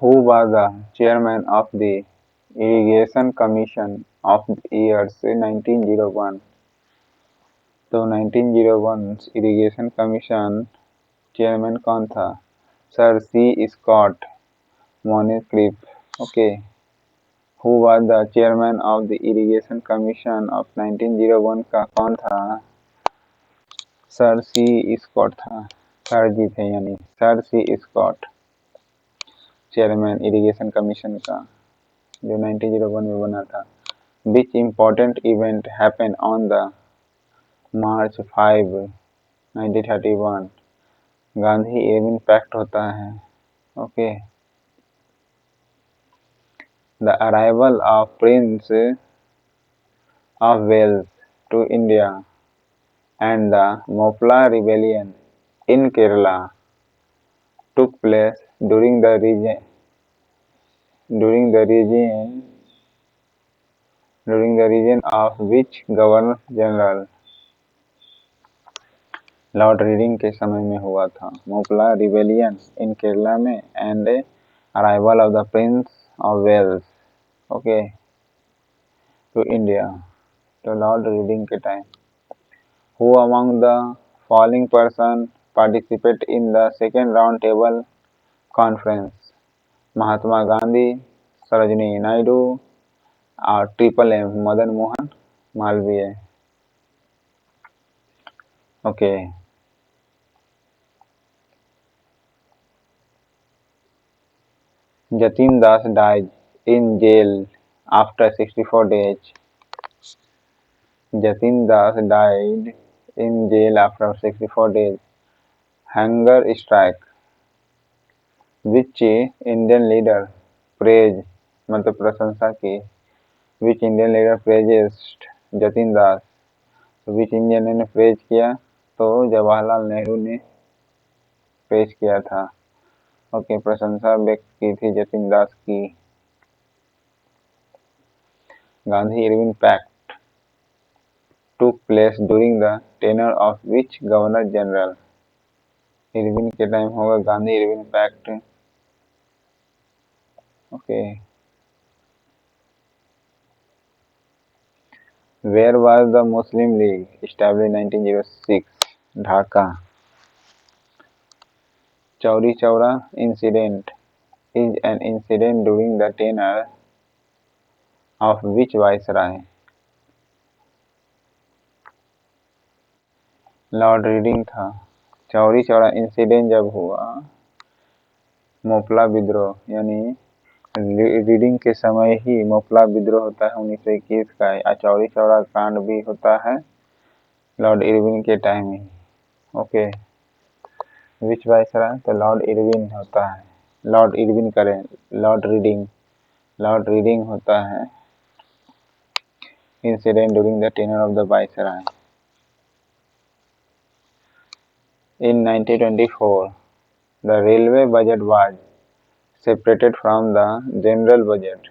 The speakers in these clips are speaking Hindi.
Who was the chairman of the Irrigation Commission of the years 1901? तो 1901 इरिगेशन कमीशन चेयरमैन कौन था? Sir C Scott Moncrieff. Okay. Who was the chairman of the irrigation commission of 1901 का कौन था? सर सी स्कॉट था। सर जी थे यानी sir C Scott chairman irrigation commission का, जो 1901 में बना था। Which important event happen on the March 5, 1931? Gandhi Irwin pact होता है। Okay. The arrival of prince of Wales to India and the Moplah rebellion in Kerala took place during the region of which governor general? Lord Reading के समय में हुआ था। मोपला रिबेलियन इन केरला में and arrival of the prince of Wales okay to India, तो लॉर्ड रीडिंग के time. Who among the following person participate in the second round table conference? Mahatma Gandhi, Sarojini Naidu और triple M Madan Mohan Malaviya. Okay. Jatin Das died in jail after 64 days. Jatin Das died in jail after 64 days. Hunger strike. Which Indian leader praised, मतलब प्रशंसा की, which Indian leader praised Jatin Das? which Indian ने प्रेज किया? तो जवाहरलाल नेहरू ने प्रेज किया था। ओके, प्रशंसा व्यक्त की थी जतिन दास की। Gandhi Irwin pact took place during the tenure of which governor general? Irwin के टाइम होगा Gandhi Irwin pact. Okay. Where was the Muslim League established 1906? Dhaka. Chauri Chaura incident is an incident during the tenure of which viceroy? Lord Reading था। चौरी चौरा इंसिडेंट जब हुआ मोपला विद्रोह, यानी रीडिंग के समय ही मोपला विद्रोह होता है 1921 का, या चौरी चौरा कांड भी होता है लॉर्ड इरविन के टाइम ही। ओके। विच वाइसरॉय? तो लॉर्ड इरविन होता है। लॉर्ड इरविन करें, लॉर्ड रीडिंग होता है incident during the tenure of the viceroy. In 1924, the railway budget was separated from the general budget.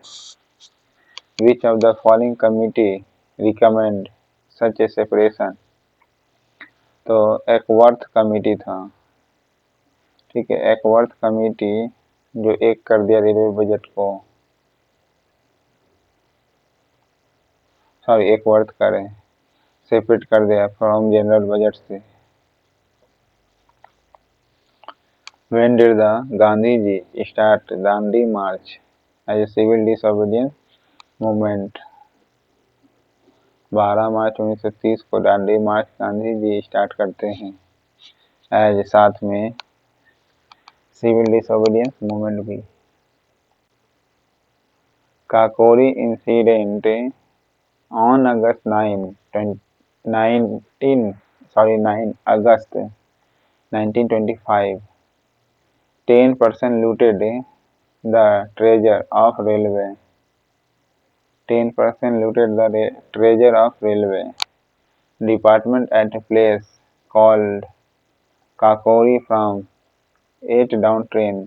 Which of the following committee recommend such a separation? तो एकवर्थ कमेटी था। ठीक है, एकवर्थ कमेटी जो एक कर दिया रेलवे बजट को, सॉरी एकवर्थ करें, सेपरेट कर दिया फ्रॉम जनरल बजट से। When did the Gandhiji start Dandi March as a civil disobedience movement? 12 मार्च 1930 को दांडी मार्च गांधी जी स्टार्ट करते हैं एज साथ में सिविल डिसोबीडियंस मूवमेंट भी। काकोरी इंसिडेंट ऑन अगस्त 9 अगस्त 1925 10% looted the treasure of railway. 10% looted the treasure of railway department at a place called Kakori from 8 down train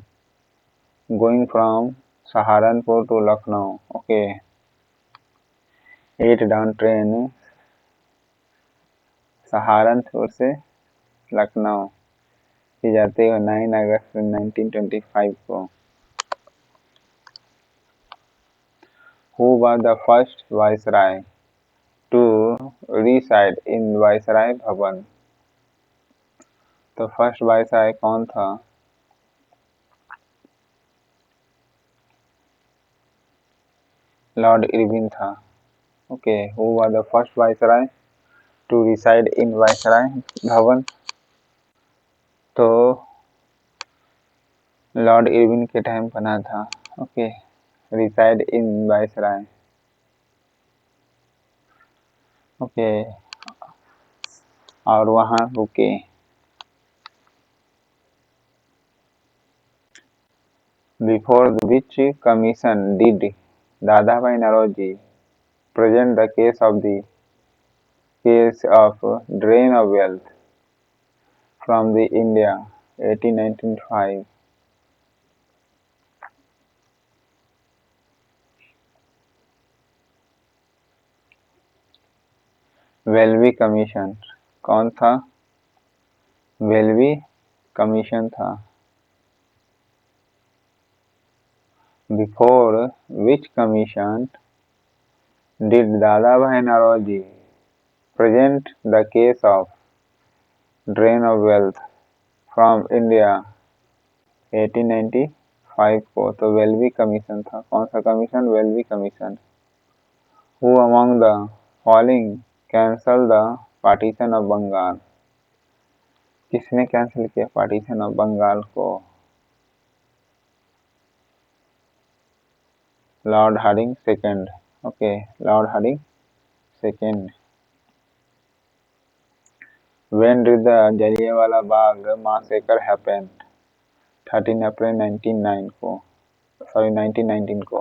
going from Saharanpur to Lucknow. Okay, 8 down train Saharanpur से लखनऊ की जाती है 9 अगस्त 1925 को। Who was the first viceroy to reside in viceroy Bhavan? तो फर्स्ट वाइसराय कौन था? लॉर्ड इरविन था। Okay, who was the first viceroy to reside in viceroy Bhavan? तो लॉर्ड इरविन के टाइम बना था। Okay, reside in viceroy. Okay, और वहाँ रुके। Before which commission did Dadabhai Naoroji present the case of drain of wealth from the India 1895? Welby commission कौन था? वेल्वी कमीशन था। Before which commission did Dadabhai Naoroji present the case of drain of wealth from India 1895 को? तो वेल्वी कमीशन था। कौन सा कमीशन? वेल्वी commission. Who among the following cancel the partition of Bengal? किसने कैंसिल किया पार्टीशन ऑफ बंगाल को? Lord Hardinge second. Okay, Lord Hardinge second. When did the Jallianwala Bagh massacre happen? 13 अप्रैल 1919 को।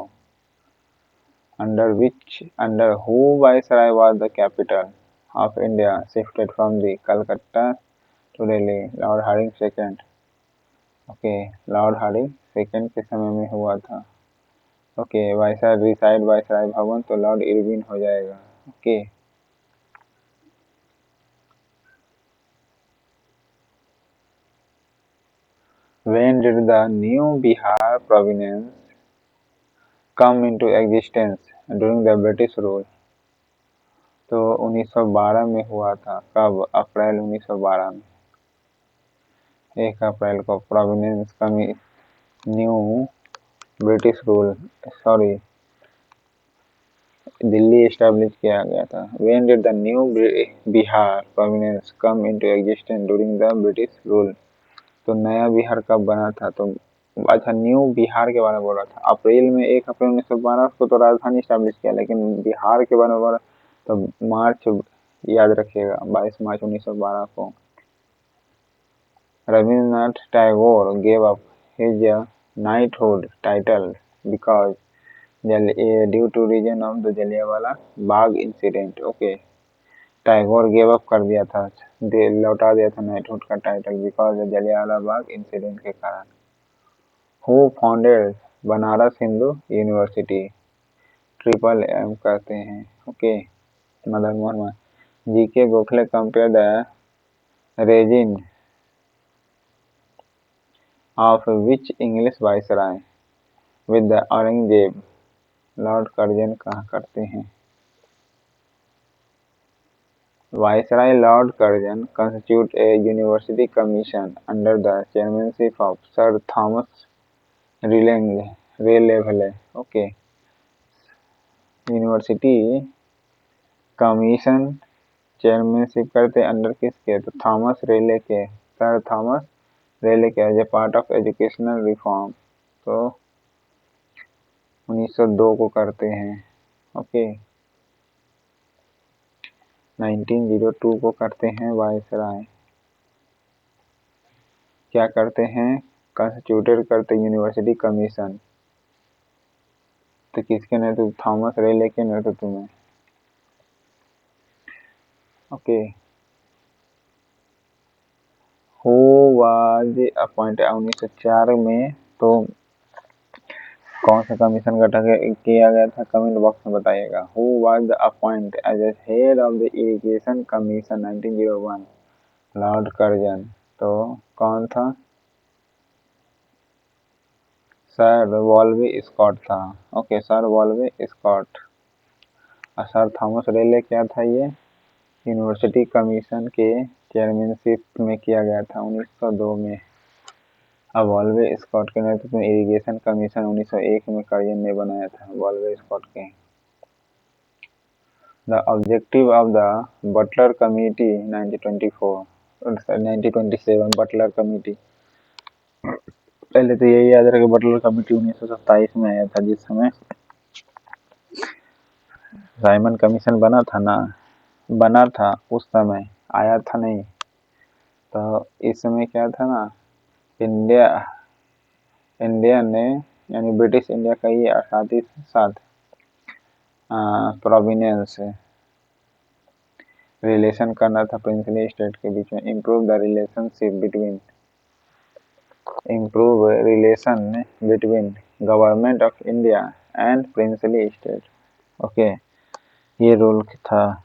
Under who viceroy was the capital of India shifted from the Calcutta to Delhi? Lord Hardinge second. Okay, Lord Hardinge second के समय में हुआ था। Okay, viceroy reside viceroy Bhavan, तो लॉर्ड इरविन हो जाएगा। Okay, when did the new Bihar province come into existence during the British rule? तो 1912 में हुआ था। कब? अप्रैल 1912 में। 1 अप्रैल को प्रोविनेंस कमी new British rule Delhi establish किया गया था। When did the new Bihar province come into existence during the British rule? तो नया बिहार कब बना था? तो अच्छा, न्यू बिहार के बारे में बोल रहा था। अप्रैल में 1 अप्रैल 1912 को तो राजधानी स्टैब्लिश किया, लेकिन बिहार के बारे में बोला तो मार्च, याद रखिएगा, 22 मार्च 1912 को। Rabindranath Tagore gave up his knighthood title because due to reason of the Jallianwala Bagh incident. Okay, Tagore gave up कर दिया था, लौटा दिया था नाइटहुड का title because Jallianwala Bagh incident के कारण। Who founded Banaras Hindu university? Triple M कहते हैं। Okay, Madan Mohan G K Gokhale compare the reign of which English viceroy with the Aurangzeb? Lord Curzon कहा करते हैं? Viceroy Lord Curzon constituted a university commission under the chairmanship of Sir Thomas Raleigh. Okay, university commission chairmanship करते अंडर किसके? तो थॉमस रेले के, सर थॉमस रेले के, as a part of educational reform. तो 1902 को करते हैं। ओके, 1902 को करते हैं वाइसराय। क्या करते हैं? कंस्टिट्यूटेड करते यूनिवर्सिटी कमीशन। तो किसके नेतृत्व? थॉमस रेले के नेतृत्व में। ओके, हु वाज अपॉइंटेड 1904 में। तो कौन सा कमीशन गठन किया गया था? कमेंट बॉक्स में बताइएगा। Who was appointed as a head of the irrigation commission 1901? Lord Curzon. तो कौन था? सर वॉल्वी स्कॉट था। ओके, सर वॉल्वी स्कॉट। और सर थॉमस रेले क्या था ये? यूनिवर्सिटी कमीशन के चेयरमैनशिप में किया गया था 1902 में। अब वॉल्वे स्कॉट के नेतृत्व में इरिगेशन कमीशन 1901 में कर्जन ने बनाया था। वॉल्वे स्कॉट के the objective of the Butler committee 1927 Butler committee. पहले तो यही याद रखे, बटलर कमेटी 1927 में आया था, जिस समय साइमन कमीशन बना था उस समय आया था नहीं। तो इस समय क्या था ना, इंडिया ने यानी ब्रिटिश इंडिया का ही साथ ही साथ प्रोविनेंस रिलेशन करना था प्रिंसली स्टेट के बीच में। Improve relation between government of India and princely state. Okay, ये रूल था।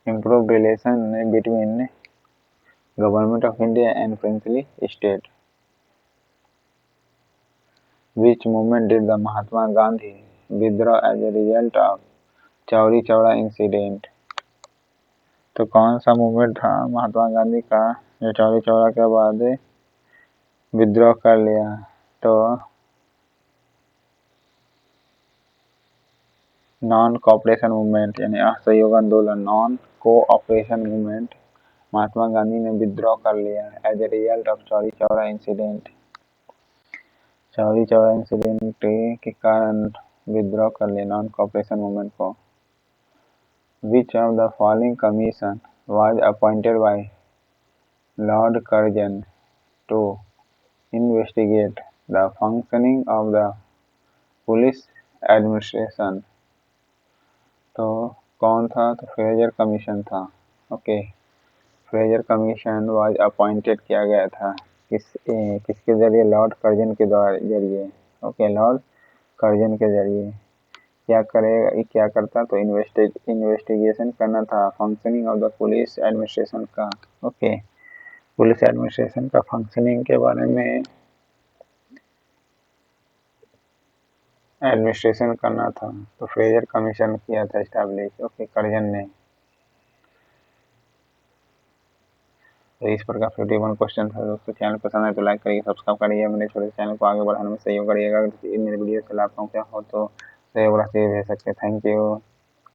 Improve relation between government of India and princely state. Which movement did the Mahatma Gandhi withdraw as a result of Chauri Chaura incident? तो कौन सा मूवमेंट था महात्मा गांधी का जो चौरी चौरा के बाद विद्रोह कर लिया? तो नॉन कोऑपरेशन मूवमेंट यानी असहयोग आंदोलन, non cooperation movement, Mahatma Gandhi ने विद्रोह कर लिया as a result of Chauri Chaura incident. Chauri Chaura incident के कारण विद्रोह कर लिया नॉन कोऑपरेशन मूवमेंट को। Which of the following commission was appointed by Lord Curzon to investigate the functioning of the police administration? तो कौन था? तो फ्रेजर कमीशन था। Okay, Fraser commission was appointed किया गया था किसके जरिए? लॉर्ड कर्जन के जरिए। ओके, लॉर्ड कर्जन के जरिए। क्या करता? तो इन्वेस्टिगेशन करना था functioning of the police administration का। ओके, पुलिस एडमिनिस्ट्रेशन का फंक्शनिंग के बारे में एडमिनिस्ट्रेशन करना था, तो फ्रेजर कमीशन किया था एस्टैब्लिश। ओके, कर्जन ने। तो इस पर का 51 क्वेश्चन था दोस्तों। चैनल पसंद है तो लाइक करिए, सब्सक्राइब करिए, मेरे छोटे चैनल को आगे बढ़ाने में सहयोग करिएगा। अगर मेरे वीडियो से लाभ पहुँचा हो तो सहयोग राशि भेज सकते हैं। Thank you.